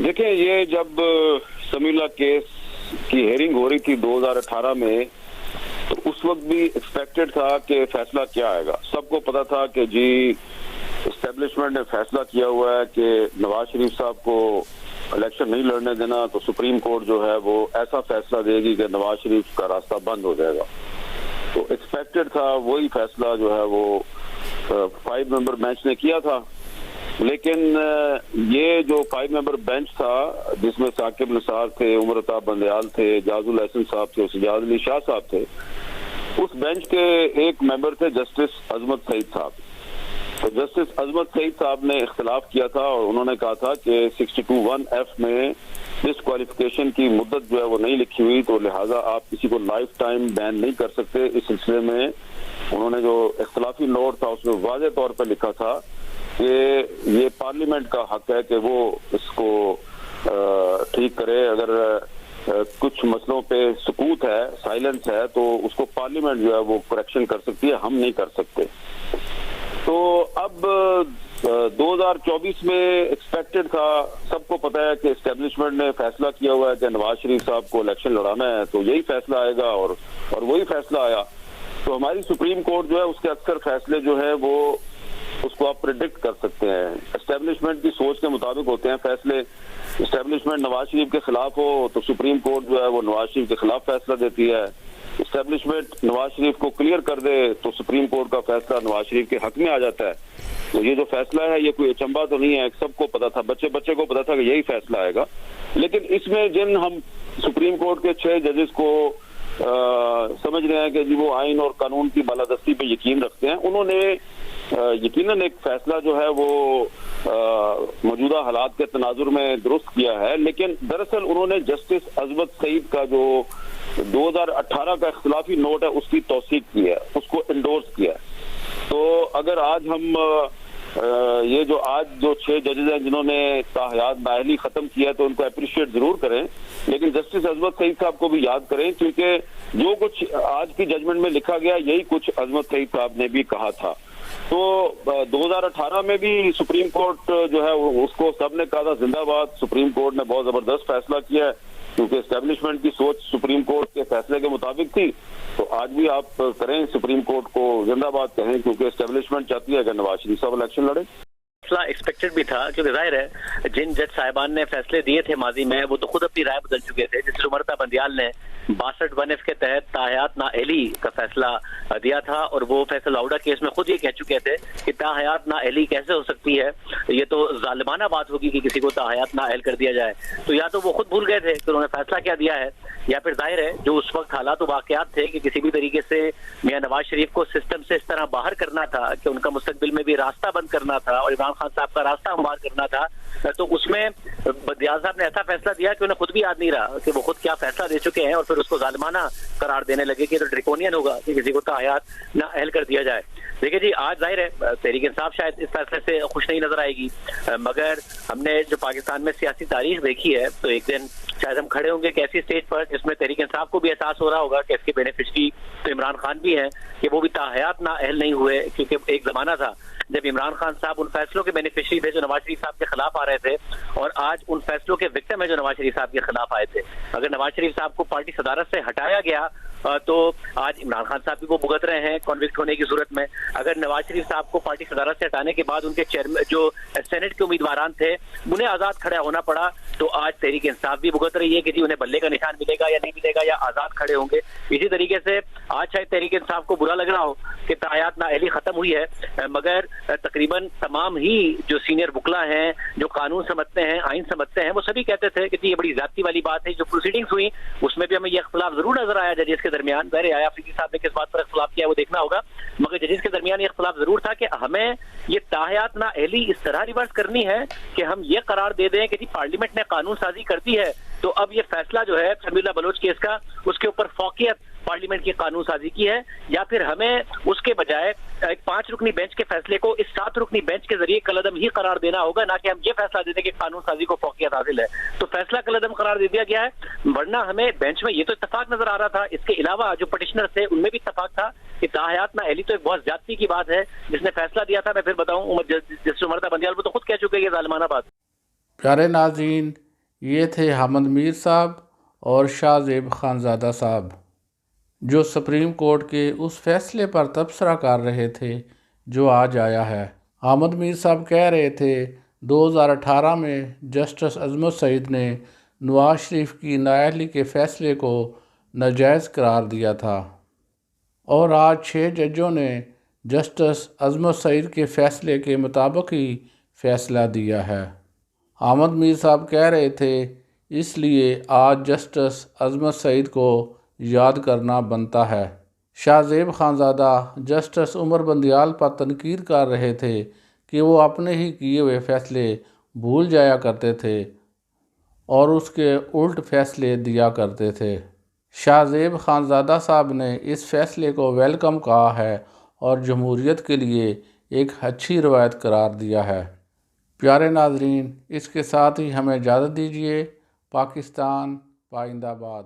دیکھیں یہ جب سمیع اللہ کیس کی ہیئرنگ ہو رہی تھی 2018 میں تو اس وقت بھی ایکسپیکٹڈ تھا کہ فیصلہ کیا آئے گا. سب کو پتا تھا کہ جی اسٹیبلشمنٹ نے فیصلہ کیا ہوا ہے کہ نواز شریف صاحب کو الیکشن نہیں لڑنے دینا, تو سپریم کورٹ جو ہے وہ ایسا فیصلہ دے گی کہ نواز شریف کا راستہ بند ہو جائے گا. تو ایکسپیکٹڈ تھا وہی فیصلہ جو ہے وہ 5 ممبر بینچ نے کیا تھا. لیکن یہ جو 5 ممبر بینچ تھا جس میں ثاقب نثار تھے, عمر عطا بندیال تھے, جاز الحسن صاحب تھے, سجاد علی شاہ صاحب تھے, اس بینچ کے ایک ممبر تھے جسٹس عظمت سعید صاحب. تو جسٹس عظمت سعید صاحب نے اختلاف کیا تھا اور انہوں نے کہا تھا کہ 62(1)(f) میں ڈسکوالیفیکیشن کی مدت جو ہے وہ نہیں لکھی ہوئی, تو لہٰذا آپ کسی کو لائف ٹائم بین نہیں کر سکتے. اس سلسلے میں انہوں نے جو اختلافی نوٹ تھا اس میں واضح طور پر لکھا تھا کہ یہ پارلیمنٹ کا حق ہے کہ وہ اس کو ٹھیک کرے. اگر کچھ مسئلوں پہ سکوت ہے, سائلنس ہے, تو اس کو پارلیمنٹ جو ہے وہ کریکشن کر سکتی ہے, ہم نہیں کر سکتے. تو اب 2024 میں ایکسپیکٹڈ تھا, سب کو پتا ہے کہ اسٹیبلشمنٹ نے فیصلہ کیا ہوا ہے کہ نواز شریف صاحب کو الیکشن لڑانا ہے, تو یہی فیصلہ آئے گا اور وہی فیصلہ آیا. تو ہماری سپریم کورٹ جو ہے اس کے اکثر فیصلے جو ہے وہ اس کو آپ پریڈکٹ کر سکتے ہیں, اسٹیبلشمنٹ کی سوچ کے مطابق ہوتے ہیں فیصلے. اسٹیبلشمنٹ نواز شریف کے خلاف ہو تو سپریم کورٹ جو ہے وہ نواز شریف کے خلاف فیصلہ دیتی ہے. اسٹیبلشمنٹ نواز شریف کو کلیئر کر دے تو سپریم کورٹ کا فیصلہ نواز شریف کے حق میں آ جاتا ہے. تو یہ جو فیصلہ ہے یہ کوئی اچنبا تو نہیں ہے, سب کو پتا تھا, بچے کو پتا تھا کہ یہی فیصلہ آئے گا. لیکن اس میں جن ہم سپریم کورٹ کے 6 ججز کو سمجھ رہے ہیں کہ جی وہ آئین اور قانون کی بالادستی پہ یقین رکھتے ہیں, انہوں نے یقیناً ایک فیصلہ جو ہے وہ موجودہ حالات کے تناظر میں درست کیا ہے. لیکن دراصل انہوں نے جسٹس عظمت سعید کا جو 2018 کا اختلافی نوٹ ہے اس کی توثیق کی ہے, اس کو انڈورس کیا ہے. تو اگر آج ہم یہ جو آج جو 6 ججز ہیں جنہوں نے تاحیات نااہلی ختم کیا ہے تو ان کو اپریشیٹ ضرور کریں, لیکن جسٹس عظمت سعید صاحب کو بھی یاد کریں, کیونکہ جو کچھ آج کی ججمنٹ میں لکھا گیا یہی کچھ عظمت سعید صاحب نے بھی کہا تھا. تو 2018 میں بھی سپریم کورٹ جو ہے اس کو سب نے کہا تھا زندہ باد. سپریم کورٹ نے بہت زبردست فیصلہ کیا ہے کیونکہ اسٹیبلشمنٹ کی سوچ سپریم کورٹ کے فیصلے کے مطابق تھی. تو آج بھی آپ کریں سپریم کورٹ کو زندہ باد کہیں, کیونکہ اسٹیبلشمنٹ چاہتی ہے کہ نواز شریف صاحب الیکشن لڑے. فیصلہ ایکسپیکٹڈ بھی تھا, کیونکہ ظاہر ہے جن جج صاحبان نے فیصلے دیے تھے ماضی میں وہ تو خود اپنی رائے بدل چکے تھے. جس عمر عطا بندیال نے 62(1)(f) کے تحت تاحیات نااہلی کا فیصلہ دیا تھا, اور وہ فیصل لاؤڈا کیس میں خود یہ کہہ چکے تھے کہ تاحیات نااہلی کیسے ہو سکتی ہے, یہ تو ظالمانہ بات ہوگی کہ کسی کو تاحیات نااہل کر دیا جائے. تو یا تو وہ خود بھول گئے تھے کہ انہوں نے فیصلہ کیا دیا ہے, یا پھر ظاہر ہے جو اس وقت حالات و واقعات تھے کہ کسی بھی طریقے سے میاں نواز شریف کو سسٹم سے اس طرح باہر کرنا تھا کہ ان کا مستقبل میں بھی راستہ بند کرنا تھا اور عمران خان صاحب کا راستہ ہموار کرنا تھا. تو اس میں بندیال صاحب نے ایسا فیصلہ دیا کہ انہیں خود بھی یاد نہیں رہا کہ وہ خود کیا فیصلہ دے چکے ہیں, اور پھر اس کو ظالمانہ قرار دینے لگے کہ تو ڈریکونین ہوگا کہ کسی کو تاحیات نہ اہل کر دیا جائے. دیکھیں جی آج ظاہر ہے تحریک انصاف شاید اس فیصلے سے خوش نہیں نظر آئے گی, مگر ہم نے جو پاکستان میں سیاسی تاریخ دیکھی ہے تو ایک دن شاید ہم کھڑے ہوں گے ایک ایسی اسٹیج پر جس میں تحریک انصاف کو بھی احساس ہو رہا ہوگا کہ اس کے بینیفیشری تو عمران خان بھی ہیں کہ وہ بھی تاحیات نہ اہل نہیں ہوئے, کیونکہ ایک زمانہ تھا جب عمران خان صاحب ان فیصلوں کے بینیفیشری تھے جو نواز شریف صاحب کے خلاف آ رہے تھے, اور آج ان فیصلوں کے وکٹم ہیں جو نواز شریف صاحب کے خلاف آئے تھے. اگر نواز شریف صاحب کو پارٹی صدارت سے ہٹایا گیا تو آج عمران خان صاحب بھی وہ بھگت رہے ہیں کنوکٹ ہونے کی صورت میں. اگر نواز شریف صاحب کو پارٹی صدارت سے ہٹانے کے بعد ان کے چیئرمین جو سینٹ کے امیدواران تھے انہیں آزاد کھڑا ہونا پڑا, تو آج تحریک انصاف بھی بھگت رہی ہے کہ جی انہیں بلے کا نشان ملے گا یا نہیں ملے گا یا آزاد کھڑے ہوں گے. اسی طریقے سے آج شاید تحریک انصاف کو برا لگ رہا ہو کہ تاحیات نااہلی ختم ہوئی ہے, مگر تقریباً تمام ہی جو سینئر وکلا ہیں جو قانون سمجھتے ہیں, آئین سمجھتے ہیں, وہ سبھی کہتے تھے کہ یہ بڑی زیادتی والی بات ہے. جو پروسیڈنگز ہوئی اس میں بھی ہمیں یہ اختلاف ضرور نظر آیا ججز کے درمیان. ظاہر آیا فریدی صاحب نے کس بات پر اختلاف کیا وہ دیکھنا ہوگا, مگر ججز کے درمیان یہ اختلاف ضرور تھا کہ ہمیں یہ تاحیات نااہلی اس طرح ریورس کرنی ہے کہ ہم یہ قرار دے دیں کہ جی پارلیمنٹ نے قانون سازی کر دی ہے تو اب یہ فیصلہ جو ہے سمیع اللہ بلوچ کیس کا اس کے اوپر فوقیت پارلیمنٹ کی قانون سازی کی ہے, یا پھر ہمیں اس کے بجائے ایک 5 رکنی بینچ کے فیصلے کو اس 7 رکنی بینچ کے ذریعے کالعدم ہی قرار دینا ہوگا, نہ کہ ہم یہ فیصلہ دے دیں کہ قانون سازی کو فوقیت حاصل ہے. تو فیصلہ کالعدم قرار دے دیا گیا ہے, ورنہ ہمیں بینچ میں یہ تو اتفاق نظر آ رہا تھا. اس کے علاوہ جو پٹیشنر تھے ان میں بھی اتفاق تھا کہ تاحیات نااہلی تو ایک بہت زیادتی کی بات ہے. جس نے فیصلہ دیا تھا میں پھر بتاؤں جسٹس عمر عطا بندیال وہ تو خود کہہ چکے یہ ظالمانہ بات. پیارے ناظرین, یہ تھے حامد میر صاحب اور شاہ زیب خانزادہ صاحب، جو سپریم کورٹ کے اس فیصلے پر تبصرہ کر رہے تھے جو آج آیا ہے۔ حامد میر صاحب کہہ رہے تھے 2018 میں جسٹس عصمت سعید نے نواز شریف کی نااہلی کے فیصلے کو ناجائز قرار دیا تھا، اور آج 6 ججوں نے جسٹس عصمت سعید کے فیصلے کے مطابق ہی فیصلہ دیا ہے۔ حامد میر صاحب کہہ رہے تھے اس لیے آج جسٹس عصمت سعید کو یاد کرنا بنتا ہے۔ شاہ زیب خانزادہ جسٹس عمر بندیال پر تنقید کر رہے تھے کہ وہ اپنے ہی کیے ہوئے فیصلے بھول جایا کرتے تھے اور اس کے الٹ فیصلے دیا کرتے تھے۔ شاہ زیب خانزادہ صاحب نے اس فیصلے کو ویلکم کہا ہے اور جمہوریت کے لیے ایک اچھی روایت قرار دیا ہے۔ پیارے ناظرین، اس کے ساتھ ہی ہمیں اجازت دیجیے۔ پاکستان پائندہ باد۔